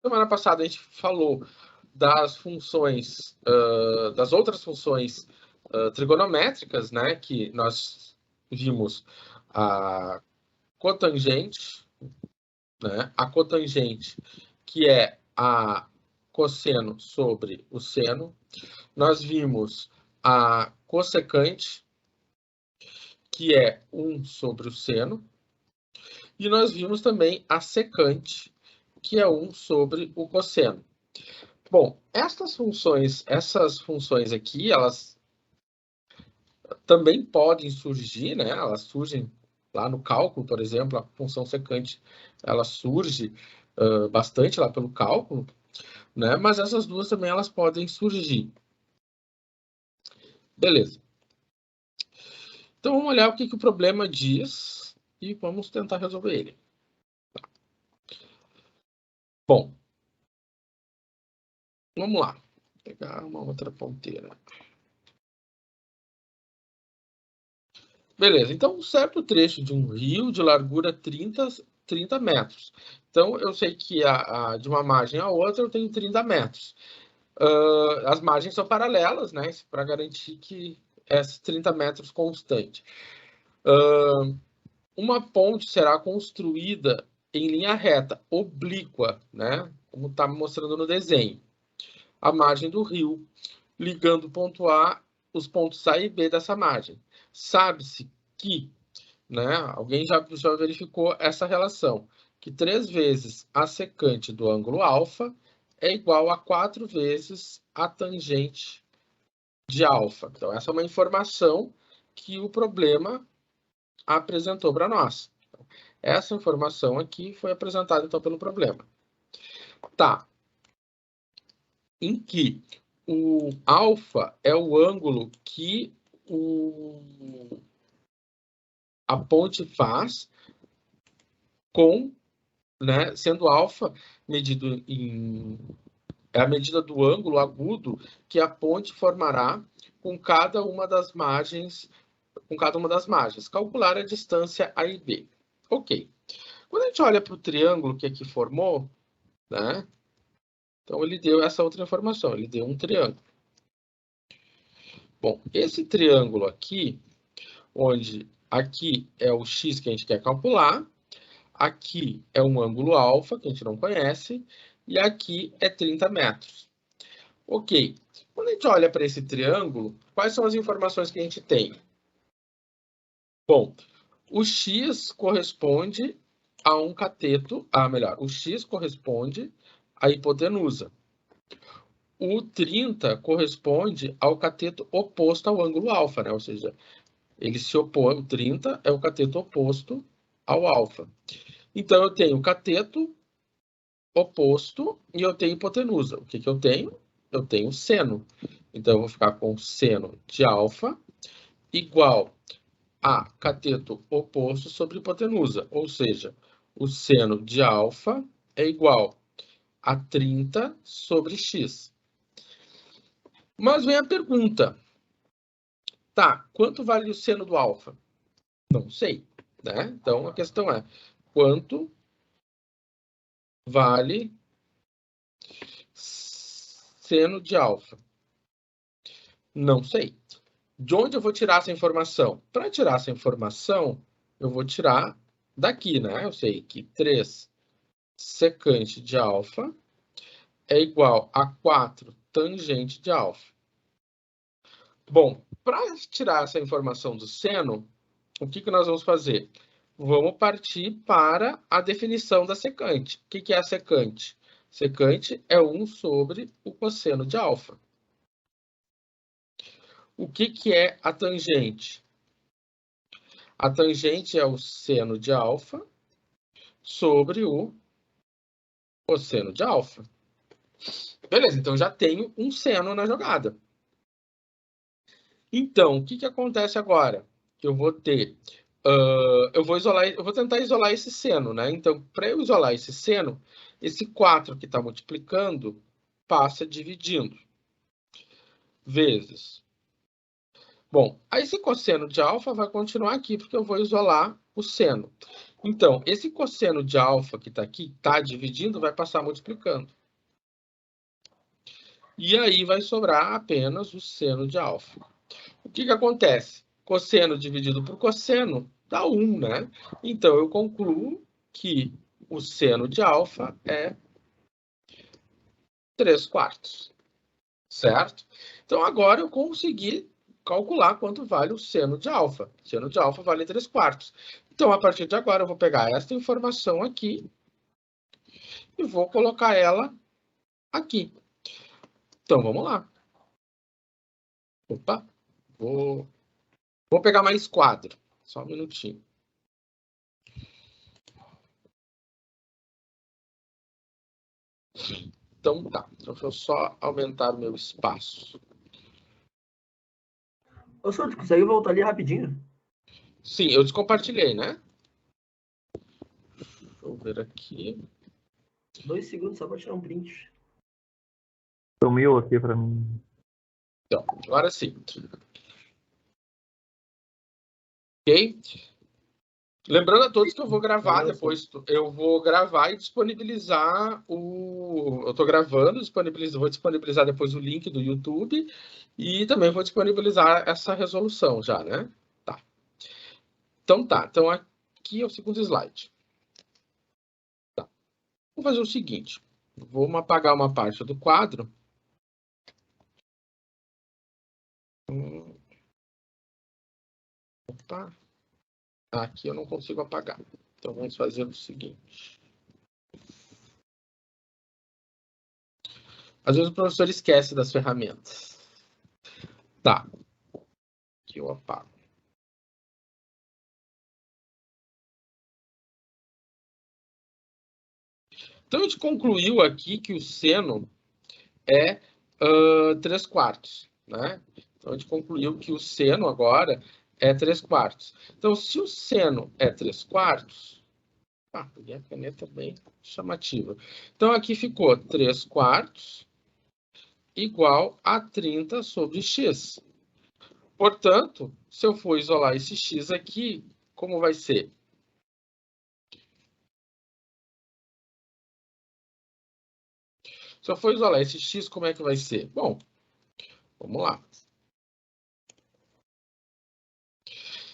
Semana passada a gente falou das funções, das outras funções trigonométricas, né? Que nós vimos a cotangente, né? A cotangente, que é a cosseno sobre o seno. Nós vimos a cossecante, que é 1 sobre o seno. E nós vimos também a secante, que é 1 sobre o cosseno. Bom, essas funções aqui, elas também podem surgir, né? Elas surgem lá no cálculo, por exemplo, a função secante, ela surge bastante lá pelo cálculo, né? Mas essas duas também elas podem surgir. Beleza. Então vamos olhar o que o problema diz e vamos tentar resolver ele. Bom, vamos lá. Vou pegar uma outra ponteira. Beleza, então um certo trecho de um rio de largura 30 metros. Então, eu sei que de uma margem a outra eu tenho 30 metros. As margens são paralelas, né? Para garantir que esses 30 metros constante. Uma ponte será construída em linha reta, oblíqua, né? Como está mostrando no desenho. A margem do rio, ligando o ponto A, os pontos A e B dessa margem. Sabe-se que, né, alguém já verificou essa relação, que 3 vezes a secante do ângulo alfa é igual a 4 vezes a tangente de alfa. Então, essa é uma informação que o problema apresentou para nós. Essa informação aqui foi apresentada, então, pelo problema. Tá. Em que o alfa é o ângulo que a ponte faz com, né, sendo alfa medido é a medida do ângulo agudo que a ponte formará com cada uma das margens, Calcular a distância A e B. Ok. Quando a gente olha para o triângulo que aqui formou, né? Então ele deu essa outra informação, ele deu um triângulo. Bom, esse triângulo aqui, onde aqui é o x que a gente quer calcular, aqui é um ângulo alfa, que a gente não conhece, e aqui é 30 metros. Ok. Quando a gente olha para esse triângulo, quais são as informações que a gente tem? Bom, o x corresponde a um cateto, o x corresponde à hipotenusa. O 30 corresponde ao cateto oposto ao ângulo alfa, né? Ou seja, ele se opõe, o 30 é o cateto oposto ao alfa. Então, eu tenho cateto oposto e eu tenho hipotenusa. O que eu tenho? Eu tenho seno. Então, eu vou ficar com seno de alfa igual a cateto oposto sobre hipotenusa. Ou seja, o seno de alfa é igual a 30 sobre x. Mas vem a pergunta. Tá, quanto vale o seno do alfa? Não sei, né? Então, a questão é, quanto vale seno de alfa? Não sei. De onde eu vou tirar essa informação? Para tirar essa informação, eu vou tirar daqui, né? Eu sei que 3 secante de alfa é igual a 4 tangente de alfa. Bom, para tirar essa informação do seno, o que nós vamos fazer? Vamos partir para a definição da secante. O que é a secante? Secante é 1 sobre o cosseno de alfa. O que é a tangente? A tangente é o seno de alfa sobre o cosseno de alfa. Beleza, então já tenho um seno na jogada. Então, o que acontece agora? Eu vou ter... eu vou tentar isolar esse seno, né? Então, para eu isolar esse seno, esse 4 que está multiplicando passa dividindo. Vezes. Bom, aí esse cosseno de alfa vai continuar aqui, porque eu vou isolar o seno. Então, esse cosseno de alfa que está aqui, está dividindo, vai passar multiplicando. E aí vai sobrar apenas o seno de alfa. O que acontece? Cosseno dividido por cosseno dá 1, né? Então, eu concluo que o seno de alfa é 3/4, certo? Então, agora eu consegui calcular quanto vale o seno de alfa. O seno de alfa vale 3/4. Então, a partir de agora, eu vou pegar esta informação aqui e vou colocar ela aqui. Então, vamos lá. Opa, vou pegar mais quadro. Só um minutinho. Então, tá. Então, deixa eu só aumentar o meu espaço. Ô, senhor, tu consegue voltar ali rapidinho? Sim, eu descompartilhei, né? Deixa eu ver aqui. 2 segundos só para tirar um print. Sumiu aqui para mim. Então, agora sim. Ok? Lembrando a todos que eu vou gravar depois. Eu vou gravar e disponibilizar o... Eu estou gravando, vou disponibilizar depois o link do YouTube e também vou disponibilizar essa resolução já, né? Tá. Então tá. Então aqui é o segundo slide. Tá. Vou fazer o seguinte. Vou apagar uma parte do quadro. Opa. Aqui eu não consigo apagar. Então vamos fazer o seguinte. Às vezes o professor esquece das ferramentas. Tá. Aqui eu apago. Então a gente concluiu aqui que o seno é 3/4, né? Então a gente concluiu que o seno agora é 3/4. Então, se o seno é 3/4, peguei a caneta bem chamativa. Então aqui ficou 3/4 igual a 30 sobre x. Portanto, se eu for isolar esse x aqui, como vai ser? Se eu for isolar esse x, como é que vai ser? Bom, vamos lá.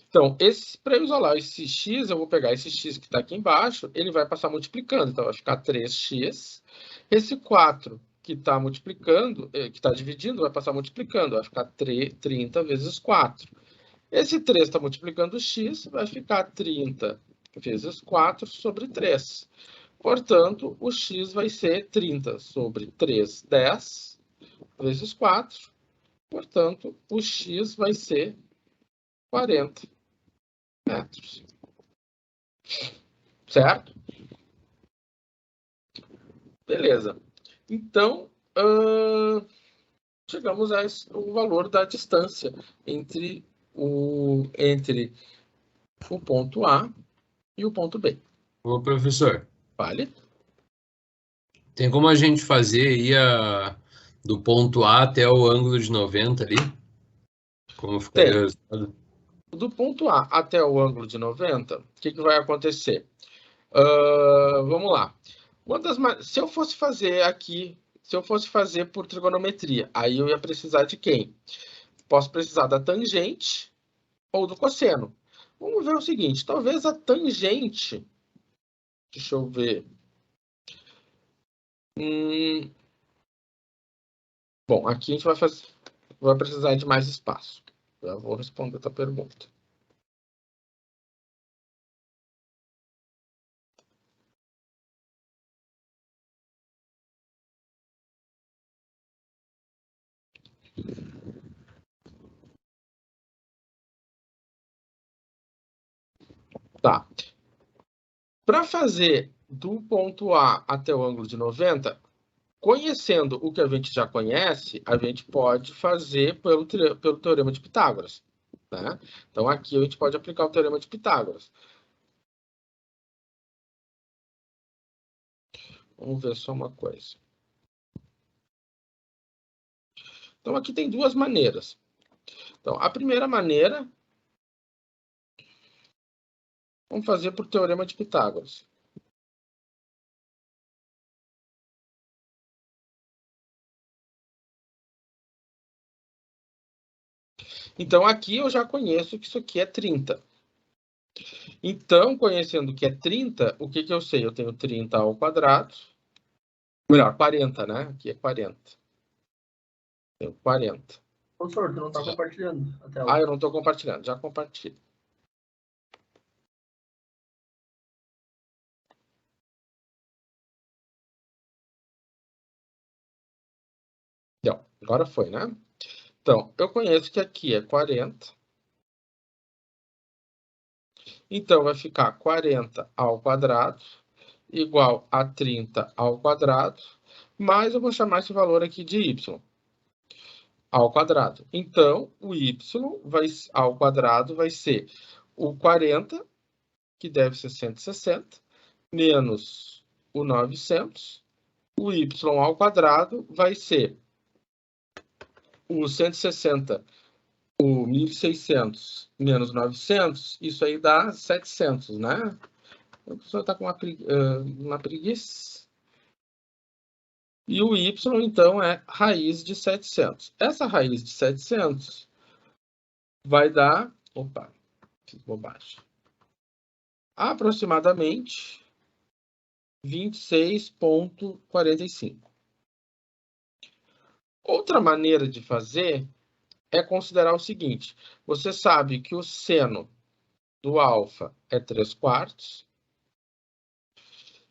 Então, para isolar esse x, eu vou pegar esse x que está aqui embaixo, ele vai passar multiplicando. Então, vai ficar 3x. Esse 4 que está multiplicando, que está dividindo, vai passar multiplicando. Vai ficar 30 vezes 4. Esse 3 está multiplicando o x, vai ficar 30 vezes 4 sobre 3. Portanto, o x vai ser 30 sobre 3, 10 vezes 4. Portanto, o x vai ser 40 metros. Certo? Beleza. Então, chegamos ao valor da distância entre o ponto A e o ponto B. Ô, professor. Vale? Tem como a gente fazer aí do ponto A até o ângulo de 90 ali? Como ficaria o resultado? Do ponto A até o ângulo de 90, o que vai acontecer? Vamos lá. Se eu fosse fazer aqui, se eu fosse fazer por trigonometria, aí eu ia precisar de quem? Posso precisar da tangente ou do cosseno. Vamos ver o seguinte, talvez a tangente... Deixa eu ver. Bom, aqui a gente vai precisar de mais espaço. Já vou responder a tua pergunta. Tá. Para fazer do ponto A até o ângulo de 90, conhecendo o que a gente já conhece, a gente pode fazer pelo Teorema de Pitágoras. Né? Então, aqui a gente pode aplicar o Teorema de Pitágoras. Vamos ver só uma coisa. Então, aqui tem duas maneiras. Então, a primeira maneira Vamos fazer por teorema de Pitágoras. Então, aqui eu já conheço que isso aqui é 30. Então, conhecendo que é 30, o que eu sei? Eu tenho 30 ao quadrado. Melhor, 40, né? Aqui é 40. Tenho 40. Professor, tu não tá compartilhando a tela. Ah, eu não estou compartilhando. Já compartilho. Então, agora foi, né? Então, eu conheço que aqui é 40. Então, vai ficar 40 ao quadrado igual a 30 ao quadrado, mas eu vou chamar esse valor aqui de y ao quadrado. Então, o y ao quadrado vai ser o 40, que deve ser 160, menos o 900. O y ao quadrado vai ser o 160, o 1.600 menos 900, isso aí dá 700, né? A pessoa está com uma preguiça. E o y, então, é raiz de 700. Essa raiz de 700 vai dar... Opa, fiz bobagem. Aproximadamente 26,45. Outra maneira de fazer é considerar o seguinte. Você sabe que o seno do alfa é 3/4.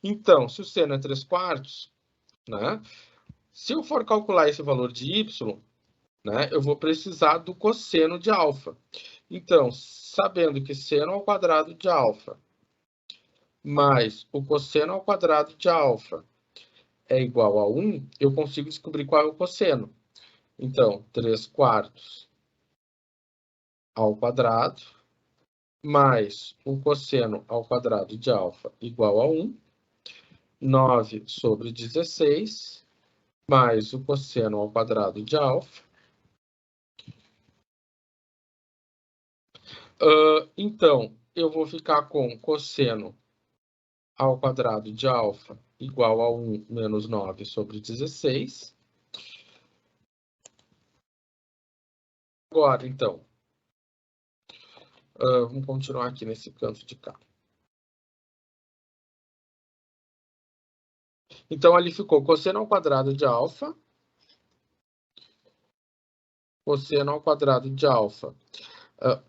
Então, se o seno é 3/4, né? Se eu for calcular esse valor de y, né, eu vou precisar do cosseno de alfa. Então, sabendo que seno ao quadrado de alfa mais o cosseno ao quadrado de alfa é igual a 1, eu consigo descobrir qual é o cosseno. Então, 3/4 ao quadrado mais o cosseno ao quadrado de alfa igual a 1, 9/16, mais o cosseno ao quadrado de alfa. Então, eu vou ficar com cosseno ao quadrado de alfa igual a 1 menos 9/16. Agora, então, vamos continuar aqui nesse canto de cá. Então, ali ficou cosseno ao quadrado de alfa. Cosseno ao quadrado de alfa.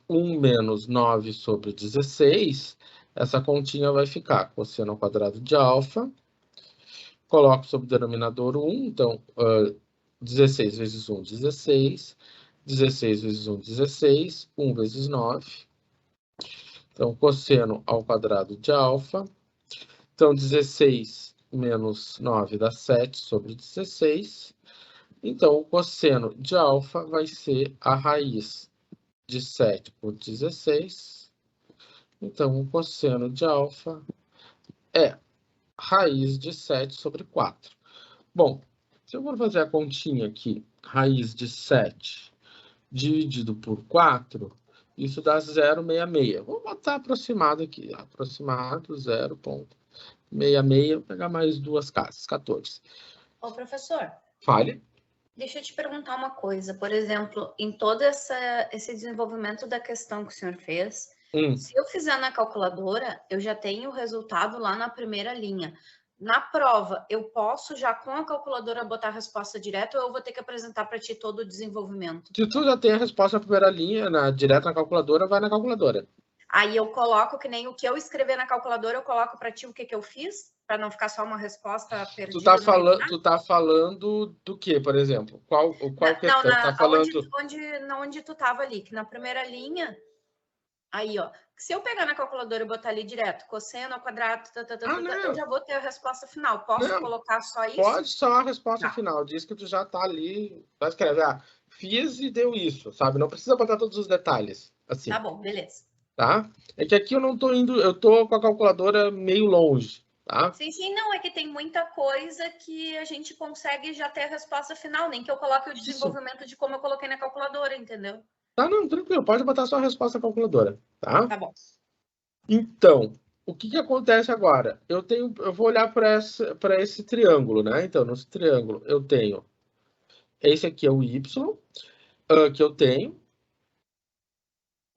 1 menos 9/16. Essa continha vai ficar cosseno ao quadrado de alfa. Coloco sobre o denominador 1. Então, 16 vezes 1, 16. 16 vezes 1, 16. 1 vezes 9. Então, cosseno ao quadrado de alfa. Então, 16 menos 9 dá 7/16. Então, o cosseno de alfa vai ser a raiz de 7/16. Então, o cosseno de alfa é raiz de 7/4. Bom, se eu for fazer a continha aqui, raiz de 7 dividido por 4, isso dá 0,66. Vou botar aproximado aqui. Aproximado, 0,66. Vou pegar mais duas casas, 14. Ô, professor. Fale. Deixa eu te perguntar uma coisa. Por exemplo, em todo esse desenvolvimento da questão que o senhor fez, se eu fizer na calculadora, eu já tenho o resultado lá na primeira linha. Na prova, eu posso já com a calculadora botar a resposta direta ou eu vou ter que apresentar para ti todo o desenvolvimento? Se tu já tem a resposta na primeira linha, direto na calculadora, vai na calculadora. Aí eu coloco que nem o que eu escrever na calculadora, eu coloco para ti o que eu fiz, para não ficar só uma resposta perdida. Tu tá falando do que, por exemplo? Qual questão? Tá falando... onde tu tava ali, que na primeira linha, aí, ó, se eu pegar na calculadora e botar ali direto, cosseno ao quadrado, eu já vou ter a resposta final. Posso colocar só isso? Pode só a resposta final. Diz que tu já tá ali, vai escrever, fiz e deu isso, sabe? Não precisa botar todos os detalhes, assim. Tá bom, beleza. Tá? É que aqui eu não tô indo, eu tô com a calculadora meio longe, tá? Sim, não, é que tem muita coisa que a gente consegue já ter a resposta final, nem que eu coloque o desenvolvimento de como eu coloquei na calculadora, entendeu? Tá, não, tranquilo, pode botar só a resposta na calculadora, tá? Tá bom. Então, o que acontece agora? Eu vou olhar para esse triângulo, né? Então, nesse triângulo, eu tenho... Esse aqui é o y, que eu tenho,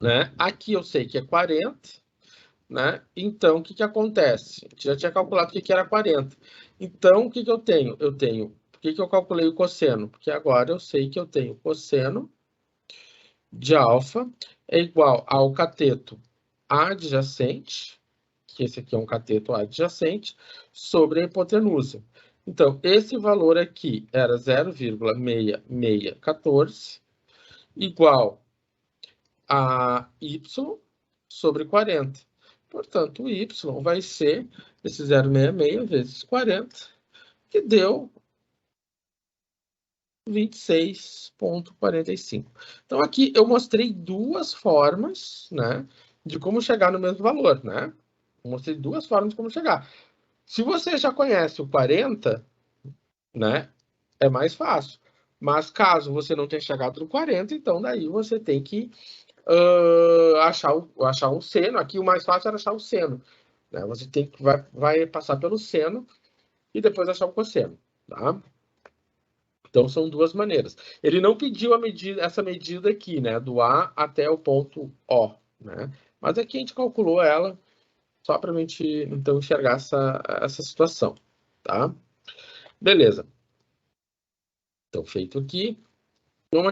né? Aqui eu sei que é 40, né? Então, o que acontece? A gente já tinha calculado que era 40. Então, o que eu tenho? Eu tenho... Por que eu calculei o cosseno? Porque agora eu sei que eu tenho cosseno de alfa é igual ao cateto adjacente, que esse aqui é um cateto adjacente, sobre a hipotenusa. Então, esse valor aqui era 0,6614, igual a y sobre 40. Portanto, o y vai ser esse 0,66 vezes 40, que deu 26,45. Então, aqui eu mostrei duas formas, né, de como chegar no mesmo valor, né? Eu mostrei duas formas de como chegar. Se você já conhece o 40, né, é mais fácil. Mas caso você não tenha chegado no 40, então daí você tem que achar um seno. Aqui o mais fácil era achar o seno, né? Você vai passar pelo seno e depois achar o cosseno, tá? Então, são duas maneiras. Ele não pediu essa medida aqui, né? Do A até o ponto O, né? Mas aqui a gente calculou ela só para a gente, então, enxergar essa situação, tá? Beleza. Então, feito aqui.